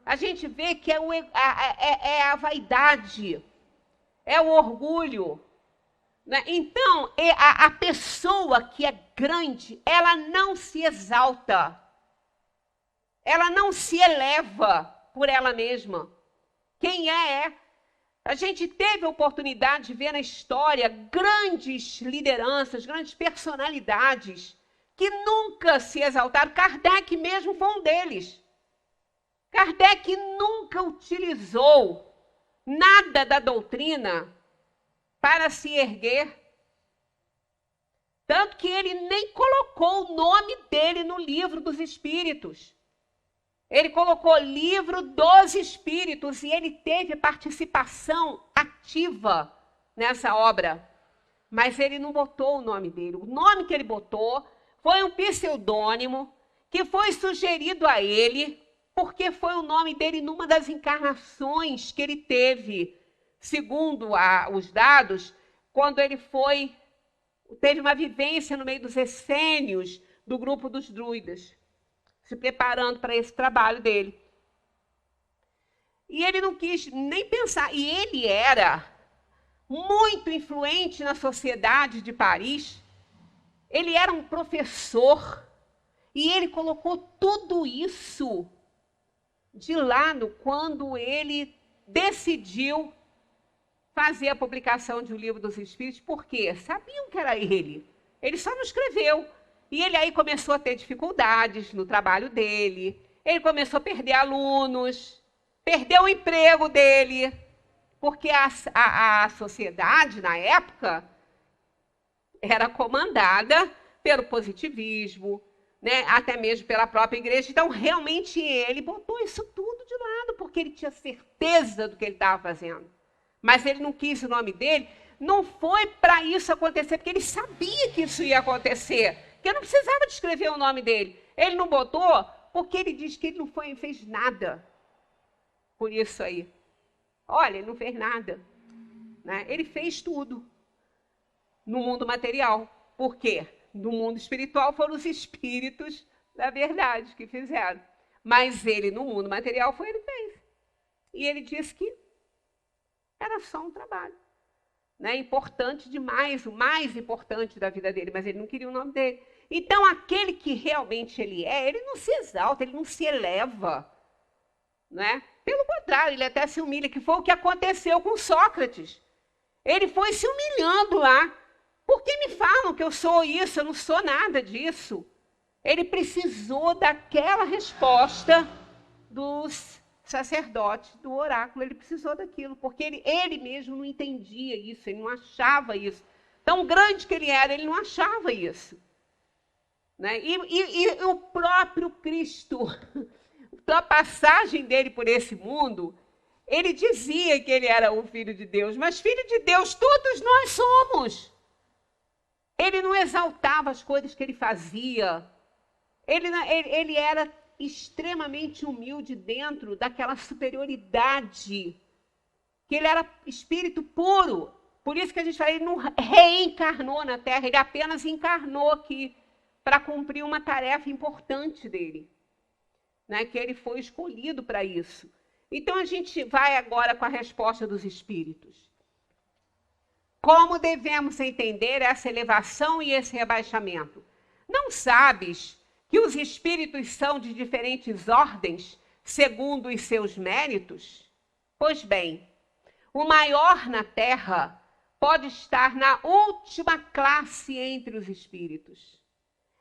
A gente vê que é a vaidade, é o orgulho. Né? Então, a pessoa que é grande, ela não se exalta. Ela não se eleva por ela mesma. Quem é. A gente teve a oportunidade de ver na história grandes lideranças, grandes personalidades que nunca se exaltaram. Kardec mesmo foi um deles. Kardec nunca utilizou nada da doutrina para se erguer. Tanto que ele nem colocou o nome dele no livro dos Espíritos. Ele colocou livro dos Espíritos e ele teve participação ativa nessa obra. Mas ele não botou o nome dele. O nome que ele botou foi um pseudônimo que foi sugerido a ele, porque foi o nome dele numa das encarnações que ele teve, segundo os dados, quando ele teve uma vivência no meio dos essênios do grupo dos druidas, se preparando para esse trabalho dele. E ele não quis nem pensar. E ele era muito influente na sociedade de Paris. Ele era um professor. E ele colocou tudo isso de lado quando ele decidiu fazer a publicação de O Livro dos Espíritos. Por quê? Sabiam que era ele. Ele só não escreveu. E ele aí começou a ter dificuldades no trabalho dele. Ele começou a perder alunos, perdeu o emprego dele, porque a sociedade, na época, era comandada pelo positivismo, né? Até mesmo pela própria igreja. Então, realmente, ele botou isso tudo de lado, porque ele tinha certeza do que ele estava fazendo. Mas ele não quis o nome dele. Não foi para isso acontecer, porque ele sabia que isso ia acontecer. Porque não precisava de escrever o nome dele. Ele não botou porque ele diz que ele não fez nada por isso aí. Olha, ele não fez nada. Né? Ele fez tudo no mundo material. Por quê? No mundo espiritual foram os espíritos da verdade que fizeram. Mas ele, no mundo material, foi ele que fez. E ele disse que era só um trabalho. Né, importante demais, o mais importante da vida dele, mas ele não queria o nome dele. Então, aquele que realmente ele não se exalta, ele não se eleva. Né? Pelo contrário, ele até se humilha, que foi o que aconteceu com Sócrates. Ele foi se humilhando lá. Por que me falam que eu sou isso? Eu não sou nada disso. Ele precisou daquela resposta dos sacerdote do oráculo, ele precisou daquilo, porque ele mesmo não entendia isso, ele não achava isso. Tão grande que ele era, ele não achava isso. Né? E o próprio Cristo, a passagem dele por esse mundo, ele dizia que ele era o Filho de Deus, mas Filho de Deus todos nós somos. Ele não exaltava as coisas que ele fazia, ele era extremamente humilde dentro daquela superioridade, que ele era espírito puro. Por isso que a gente fala, ele não reencarnou na Terra, ele apenas encarnou aqui para cumprir uma tarefa importante dele, né? Que ele foi escolhido para isso. Então a gente vai agora com a resposta dos espíritos. Como devemos entender essa elevação e esse rebaixamento? Não sabes que os espíritos são de diferentes ordens, segundo os seus méritos? Pois bem, o maior na Terra pode estar na última classe entre os espíritos,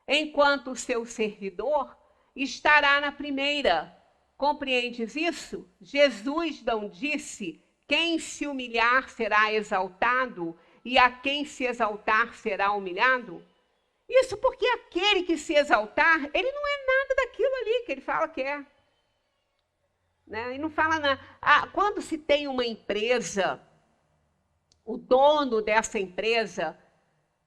enquanto o seu servidor estará na primeira. Compreendes isso? Jesus não disse: quem se humilhar será exaltado, e a quem se exaltar será humilhado? Isso porque aquele que se exaltar, ele não é nada daquilo ali que ele fala que é. Né? E não fala nada. Quando se tem uma empresa, o dono dessa empresa,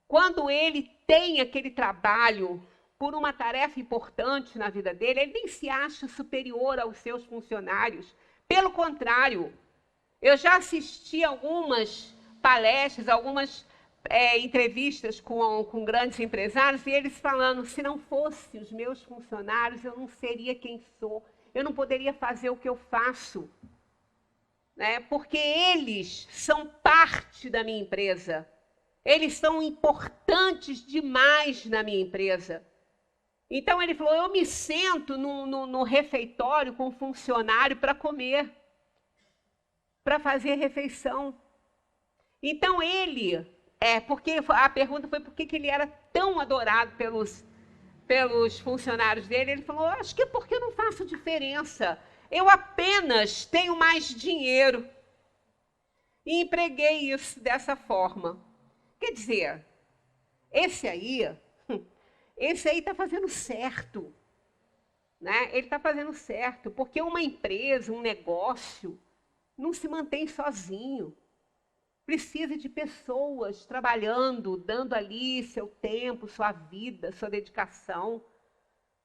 quando ele tem aquele trabalho por uma tarefa importante na vida dele, ele nem se acha superior aos seus funcionários. Pelo contrário, eu já assisti algumas palestras, algumas entrevistas com grandes empresários, e eles falando, se não fossem os meus funcionários, eu não seria quem sou, eu não poderia fazer o que eu faço, né? Porque eles são parte da minha empresa, eles são importantes demais na minha empresa. Então ele falou, eu me sento no refeitório com o funcionário para comer, para fazer refeição. Então ele, porque a pergunta foi por que ele era tão adorado pelos funcionários dele. Ele falou, acho que é porque eu não faço diferença. Eu apenas tenho mais dinheiro. E empreguei isso dessa forma. Quer dizer, esse aí está fazendo certo. Né? Ele está fazendo certo, porque uma empresa, um negócio, não se mantém sozinho. Precisa de pessoas trabalhando, dando ali seu tempo, sua vida, sua dedicação.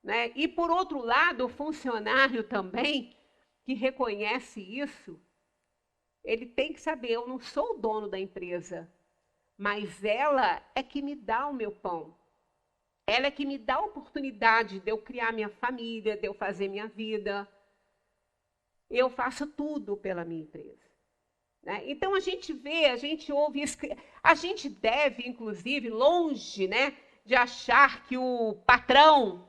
Né? E, por outro lado, o funcionário também, que reconhece isso, ele tem que saber, eu não sou o dono da empresa, mas ela é que me dá o meu pão. Ela é que me dá a oportunidade de eu criar minha família, de eu fazer minha vida. Eu faço tudo pela minha empresa. Né? Então, a gente vê, a gente ouve isso. A gente deve, inclusive, longe, né, de achar que o patrão...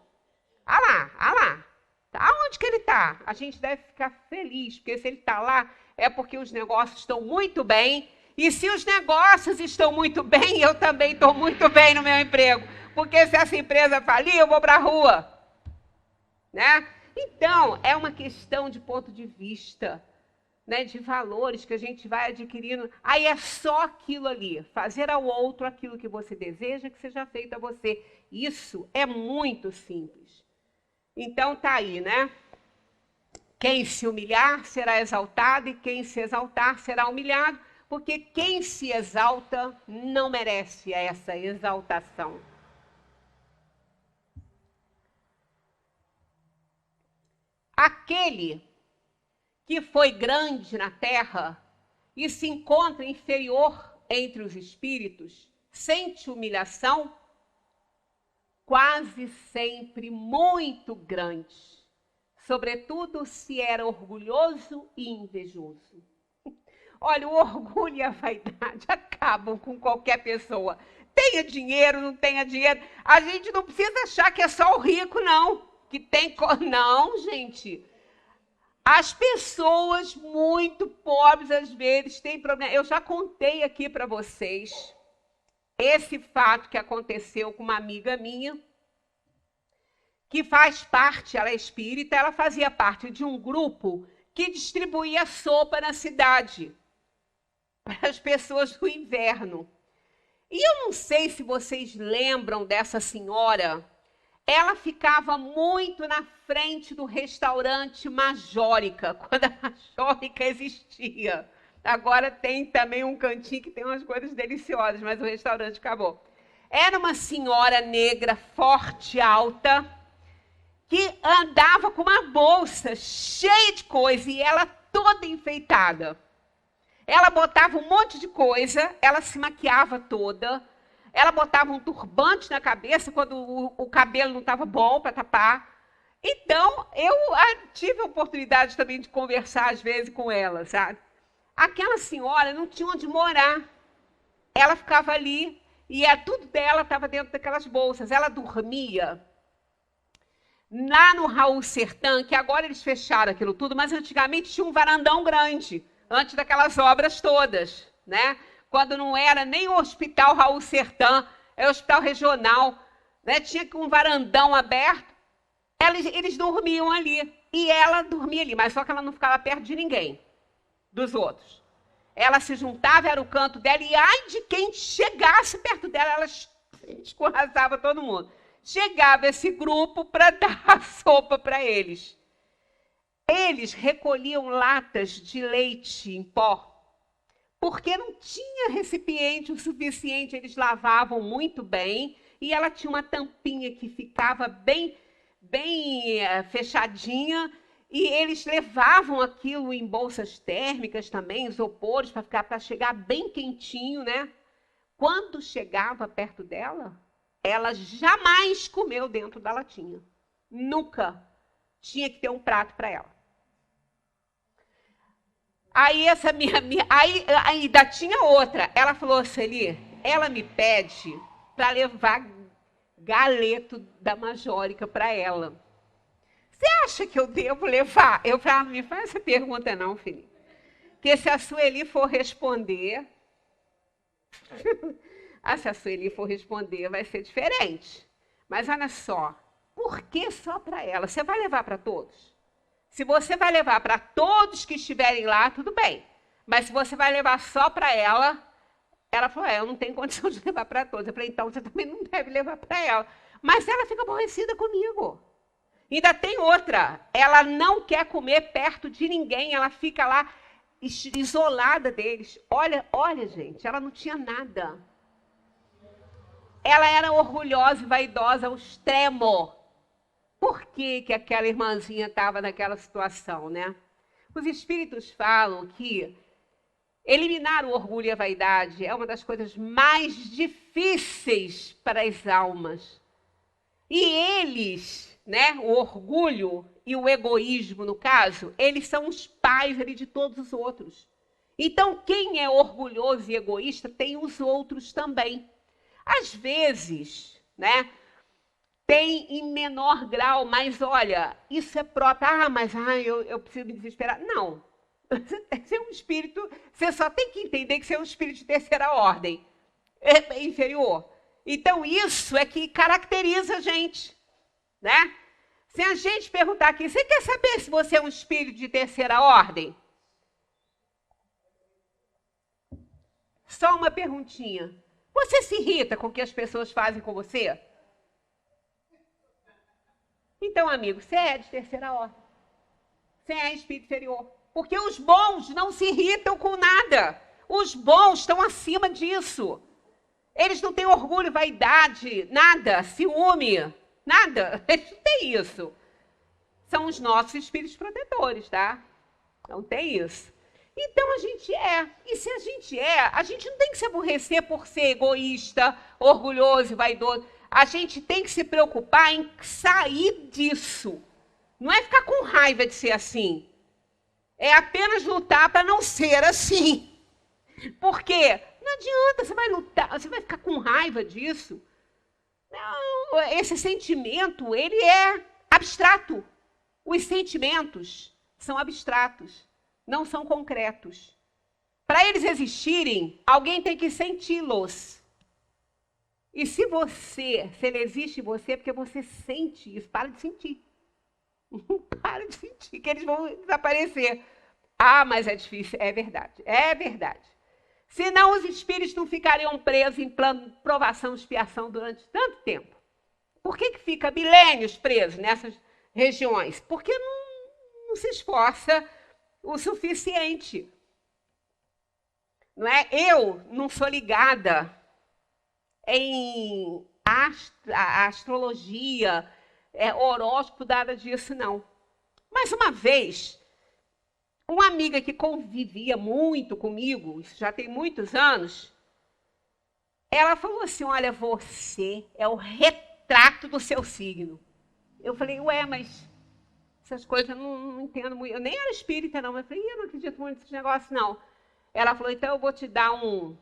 lá, tá onde que ele está? A gente deve ficar feliz, porque se ele está lá, é porque os negócios estão muito bem. E se os negócios estão muito bem, eu também estou muito bem no meu emprego. Porque se essa empresa falir, eu vou para a rua. Né? Então, é uma questão de ponto de vista, né, de valores que a gente vai adquirindo. Aí é só aquilo ali, fazer ao outro aquilo que você deseja que seja feito a você. Isso é muito simples. Então, tá aí, né? Quem se humilhar será exaltado e quem se exaltar será humilhado, porque quem se exalta não merece essa exaltação. Aquele que foi grande na terra e se encontra inferior entre os espíritos, sente humilhação quase sempre muito grande, sobretudo se era orgulhoso e invejoso. Olha, o orgulho e a vaidade acabam com qualquer pessoa. Tenha dinheiro, não tenha dinheiro. A gente não precisa achar que é só o rico, não. Que tem... Não, gente. As pessoas muito pobres, às vezes, têm problema. Eu já contei aqui para vocês esse fato que aconteceu com uma amiga minha, que faz parte, ela é espírita, ela fazia parte de um grupo que distribuía sopa na cidade para as pessoas do inverno. E eu não sei se vocês lembram dessa senhora. Ela ficava muito na frente do restaurante Majórica, quando a Majórica existia. Agora tem também um cantinho que tem umas coisas deliciosas, mas o restaurante acabou. Era uma senhora negra, forte, alta, que andava com uma bolsa cheia de coisa e ela toda enfeitada. Ela botava um monte de coisa, ela se maquiava toda, ela botava um turbante na cabeça quando o cabelo não estava bom para tapar. Então, eu tive a oportunidade também de conversar às vezes com ela, sabe? Aquela senhora não tinha onde morar. Ela ficava ali e tudo dela estava dentro daquelas bolsas. Ela dormia lá no Raul Sertã, que agora eles fecharam aquilo tudo, mas antigamente tinha um varandão grande, antes daquelas obras todas, né? Quando não era nem o Hospital Raul Sertã, é o Hospital Regional, né? Tinha um varandão aberto, eles dormiam ali, e ela dormia ali, mas só que ela não ficava perto de ninguém, dos outros. Ela se juntava, era o canto dela, e ai de quem chegasse perto dela, ela escorraçava todo mundo. Chegava esse grupo para dar a sopa para eles. Eles recolhiam latas de leite em pó, porque não tinha recipiente o suficiente, eles lavavam muito bem, e ela tinha uma tampinha que ficava bem fechadinha, e eles levavam aquilo em bolsas térmicas também, isopores, para chegar bem quentinho, né? Quando chegava perto dela, ela jamais comeu dentro da latinha. Nunca. Tinha que ter um prato para ela. Aí essa aí ainda tinha outra. Ela falou, Celi, ela me pede para levar galeto da Majórica para ela. Você acha que eu devo levar? Eu falei, não me faz essa pergunta não, filho. Porque se a Sueli for responder, se a Sueli for responder, vai ser diferente. Mas olha só, por que só para ela? Você vai levar para todos? Se você vai levar para todos que estiverem lá, tudo bem. Mas se você vai levar só para ela, ela falou, eu não tenho condição de levar para todos. Eu falei, então você também não deve levar para ela. Mas ela fica aborrecida comigo. Ainda tem outra, ela não quer comer perto de ninguém, ela fica lá isolada deles. Olha, gente, ela não tinha nada. Ela era orgulhosa e vaidosa ao extremo. Por que aquela irmãzinha estava naquela situação, né? Os espíritos falam que eliminar o orgulho e a vaidade é uma das coisas mais difíceis para as almas. E eles, né, o orgulho e o egoísmo, no caso, eles são os pais ali de todos os outros. Então, quem é orgulhoso e egoísta tem os outros também. Às vezes, né, tem em menor grau, mas olha, isso é próprio. Mas eu preciso me desesperar. Não. Você é um espírito, você só tem que entender que você é um espírito de terceira ordem, inferior. Então, isso é que caracteriza a gente, né? Se a gente perguntar aqui, você quer saber se você é um espírito de terceira ordem? Só uma perguntinha. Você se irrita com o que as pessoas fazem com você? Então, amigo, você é de terceira ordem. Você é espírito inferior. Porque os bons não se irritam com nada. Os bons estão acima disso. Eles não têm orgulho, vaidade, nada, ciúme, nada. Eles não têm isso. São os nossos espíritos protetores, tá? Não tem isso. Então, a gente é. E se a gente é, a gente não tem que se aborrecer por ser egoísta, orgulhoso e vaidoso. A gente tem que se preocupar em sair disso. Não é ficar com raiva de ser assim. É apenas lutar para não ser assim. Por quê? Não adianta, você vai lutar, você vai ficar com raiva disso. Não, esse sentimento, ele é abstrato. Os sentimentos são abstratos, não são concretos. Para eles existirem, alguém tem que senti-los. E se ele existe em você, é porque você sente isso. Para de sentir. Para de sentir, que eles vão desaparecer. Mas é difícil. É verdade. É verdade. Senão os espíritos não ficariam presos em plano de provação e expiação durante tanto tempo. Por que fica milênios presos nessas regiões? Porque não se esforça o suficiente. Não é? Eu não sou ligada em astrologia, horóscopo, nada disso, não. Mas uma vez, uma amiga que convivia muito comigo, isso já tem muitos anos, ela falou assim, olha, você é o retrato do seu signo. Eu falei, mas essas coisas eu não entendo muito. Eu nem era espírita, não, mas eu falei, eu não acredito muito nesse negócio, não. Ela falou, então eu vou te dar um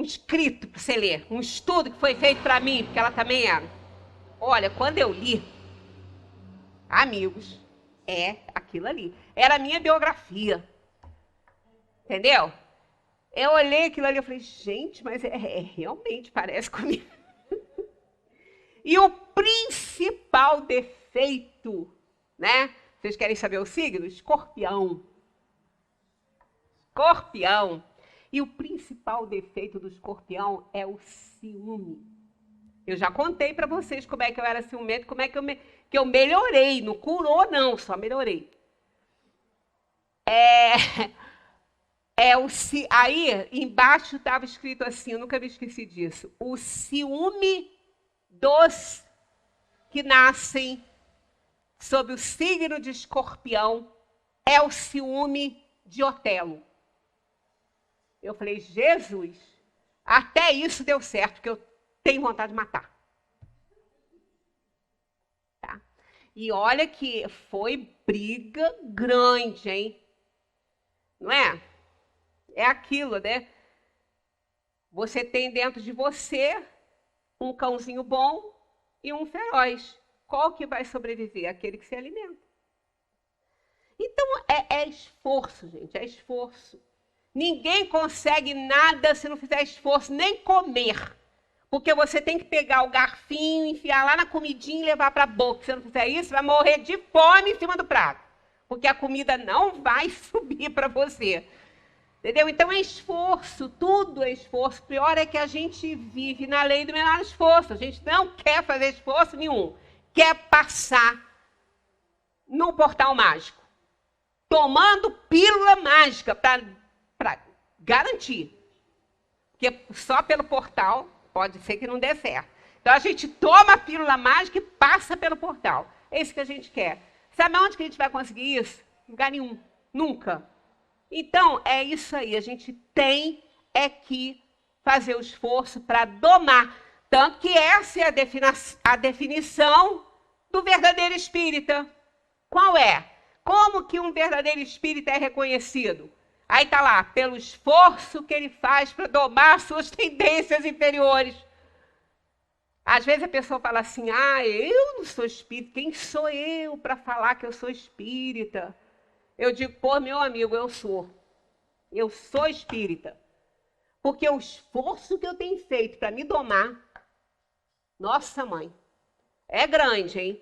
escrito para você ler, um estudo que foi feito para mim, porque ela também era. Olha, quando eu li, amigos, é aquilo ali. Era a minha biografia. Entendeu? Eu olhei aquilo ali e falei, gente, mas realmente parece comigo. E o principal defeito, né? Vocês querem saber o signo? Escorpião. Escorpião. E o principal defeito do escorpião é o ciúme. Eu já contei para vocês como é que eu era ciumento, como é que eu melhorei. Não curou, não, só melhorei. Aí, embaixo estava escrito assim, eu nunca me esqueci disso. O ciúme dos que nascem sob o signo de escorpião é o ciúme de Otelo. Eu falei, Jesus, até isso deu certo, porque eu tenho vontade de matar. Tá? E olha que foi briga grande, hein? Não é? É aquilo, né? Você tem dentro de você um cãozinho bom e um feroz. Qual que vai sobreviver? Aquele que se alimenta. Então, é esforço, gente, é esforço. Ninguém consegue nada se não fizer esforço, nem comer. Porque você tem que pegar o garfinho, enfiar lá na comidinha e levar para a boca. Se você não fizer isso, vai morrer de fome em cima do prato. Porque a comida não vai subir para você. Entendeu? Então é esforço, tudo é esforço. O pior é que a gente vive na lei do menor esforço. A gente não quer fazer esforço nenhum. Quer passar no portal mágico. Tomando pílula mágica para garantir. Porque só pelo portal pode ser que não dê certo. Então a gente toma a pílula mágica e passa pelo portal. É isso que a gente quer. Sabe onde que a gente vai conseguir isso? Em lugar nenhum. Nunca. Então, é isso aí. A gente tem que fazer o esforço para domar. Tanto que essa é a definição do verdadeiro espírita. Qual é? Como que um verdadeiro espírita é reconhecido? Aí está lá, pelo esforço que ele faz para domar suas tendências inferiores. Às vezes a pessoa fala assim, eu não sou espírita, quem sou eu para falar que eu sou espírita? Eu digo, pô, meu amigo, eu sou espírita. Porque o esforço que eu tenho feito para me domar, nossa mãe, é grande, hein?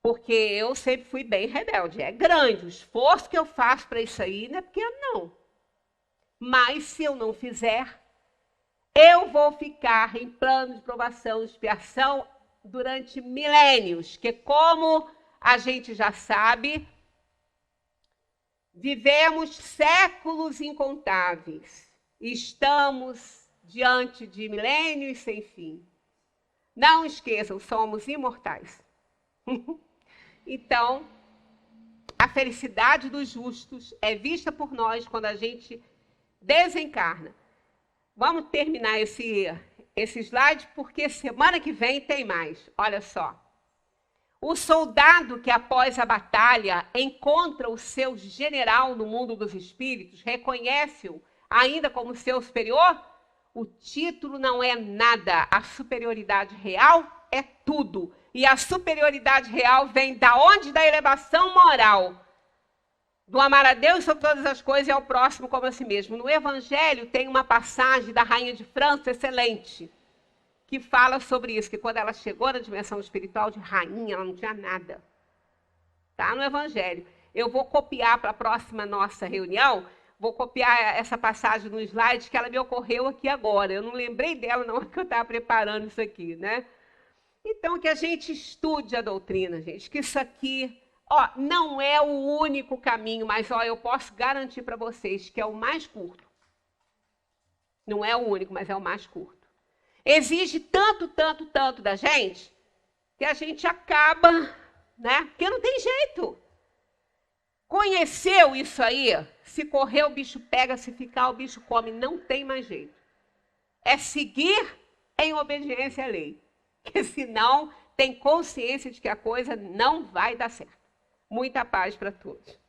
Porque eu sempre fui bem rebelde, é grande. O esforço que eu faço para isso aí não é pequeno, não. Mas se eu não fizer, eu vou ficar em plano de provação e expiação durante milênios, que como a gente já sabe, vivemos séculos incontáveis. Estamos diante de milênios sem fim. Não esqueçam, somos imortais. Então, a felicidade dos justos é vista por nós quando a gente desencarna. Vamos terminar esse slide, porque semana que vem tem mais. Olha só. O soldado que, após a batalha, encontra o seu general no mundo dos espíritos, reconhece-o ainda como seu superior? O título não é nada. A superioridade real é tudo. E a superioridade real vem da onde? Da elevação moral. Do amar a Deus sobre todas as coisas e ao próximo como a si mesmo. No Evangelho tem uma passagem da Rainha de França excelente, que fala sobre isso, que quando ela chegou na dimensão espiritual de rainha, ela não tinha nada. Tá no Evangelho. Eu vou copiar para a próxima nossa reunião, vou copiar essa passagem no slide que ela me ocorreu aqui agora. Eu não lembrei dela na hora que eu estava preparando isso aqui, né? Então, que a gente estude a doutrina, gente, que isso aqui, não é o único caminho, mas, eu posso garantir para vocês que é o mais curto. Não é o único, mas é o mais curto. Exige tanto da gente, que a gente acaba, né? Porque não tem jeito. Conheceu isso aí? Se correr, o bicho pega, se ficar, o bicho come. Não tem mais jeito. É seguir em obediência à lei. Porque senão tem consciência de que a coisa não vai dar certo. Muita paz para todos.